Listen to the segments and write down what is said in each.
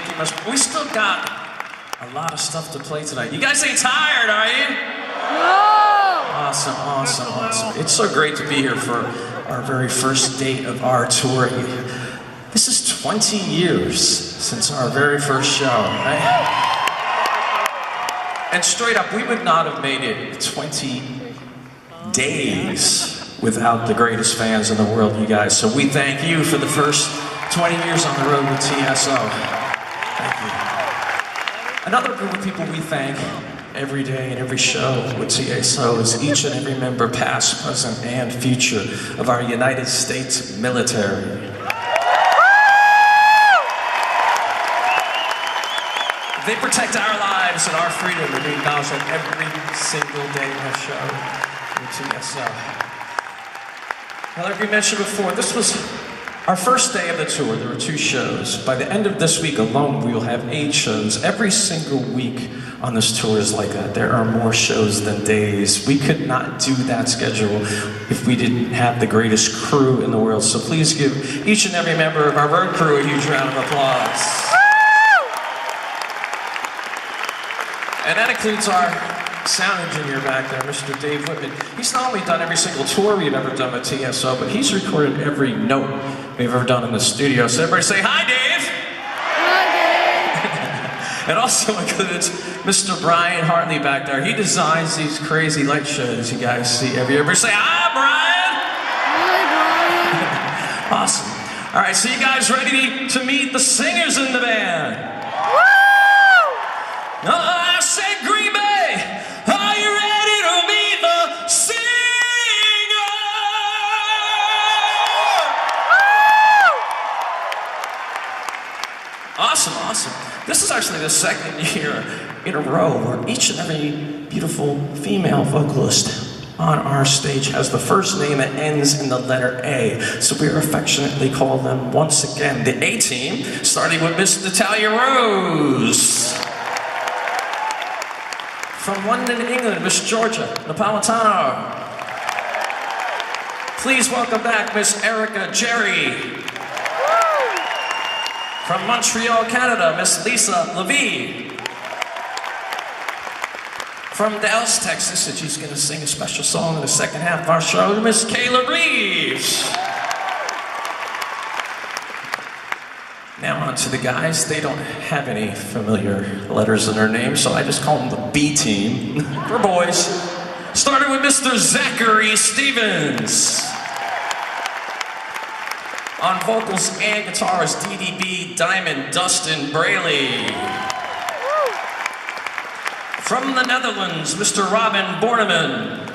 Thank you much. We still got a lot of stuff to play tonight. You guys ain't tired, are you? No! Awesome, awesome, awesome. It's so great to be here for our very first date of our tour. This is 20 years since our very first show, right? And straight up, we would not have made it 20 days without the greatest fans in the world, you guys. So we thank you for the first 20 years on the road with TSO. Thank you. Another group of people we thank every day and every show with TSO is each and every member, past, present, and future, of our United States military. They protect our lives and our freedom, and we acknowledge that every single day in our show with TSO. Well, like we mentioned before, this was our first day of the tour. There were 2 shows. By the end of this week alone, we will have 8 shows. Every single week on this tour is like that. There are more shows than days. We could not do that schedule if we didn't have the greatest crew in the world. So please give each and every member of our road crew a huge round of applause. And that includes our sound engineer back there, Mr. Dave Whitman. He's not only done every single tour we've ever done with TSO, but he's recorded every note we've ever done in the studio. So everybody say, hi, Dave! Hi, Dave! It also includes Mr. Brian Hartley back there. He designs these crazy light shows you guys see every year. Everybody say, hi, Brian! Hi, Brian! Awesome. All right, so you guys ready to meet the singers in the band? Woo! I said Green Bay, are you ready to meet the singer? Awesome, awesome. This is actually the second year in a row where each and every beautiful female vocalist on our stage has the first name that ends in the letter A. So we affectionately call them once again the A-Team, starting with Miss Natalia Rose. From London, England, Miss Georgia Napolitano. Please welcome back Miss Erica Jerry. From Montreal, Canada, Miss Lisa Levy. From Dallas, Texas, and she's going to sing a special song in the second half of our show, Miss Kayla Reeves. Now on to the guys. They don't have any familiar letters in their name, so I just call them the B-Team for boys. Starting with Mr. Zachary Stevens. On vocals and guitars, DDB Diamond Dustin Braley. From the Netherlands, Mr. Robin Borneman.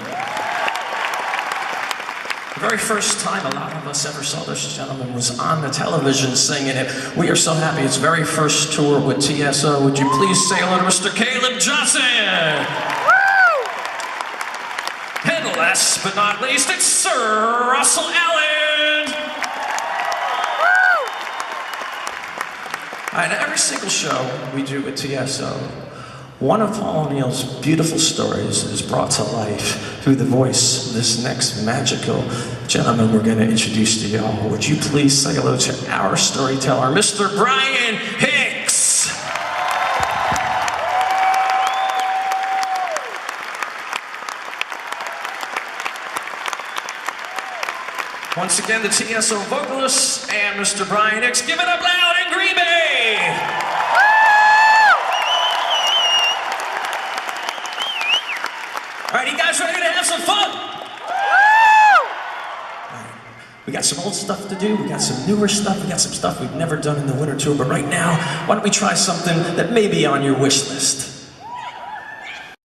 The very first time a lot of us ever saw this gentleman was on the television singing it. We are so happy. His very first tour with TSO. Would you please say hello to Mr. Caleb Johnson? Woo! And last but not least, it's Sir Russell Allen. Woo! All right, every single show we do with TSO, one of Paul O'Neill's beautiful stories is brought to life through the voice of this next magical gentleman we're going to introduce to y'all. Would you please say hello to our storyteller, Mr. Brian Hicks? Once again, the TSO vocalists and Mr. Brian Hicks. Give it up loud in Green Bay! All right, you guys ready to have some fun? Right. We got some old stuff to do, we got some newer stuff, we got some stuff we've never done in the winter tour, but right now, why don't we try something that may be on your wish list?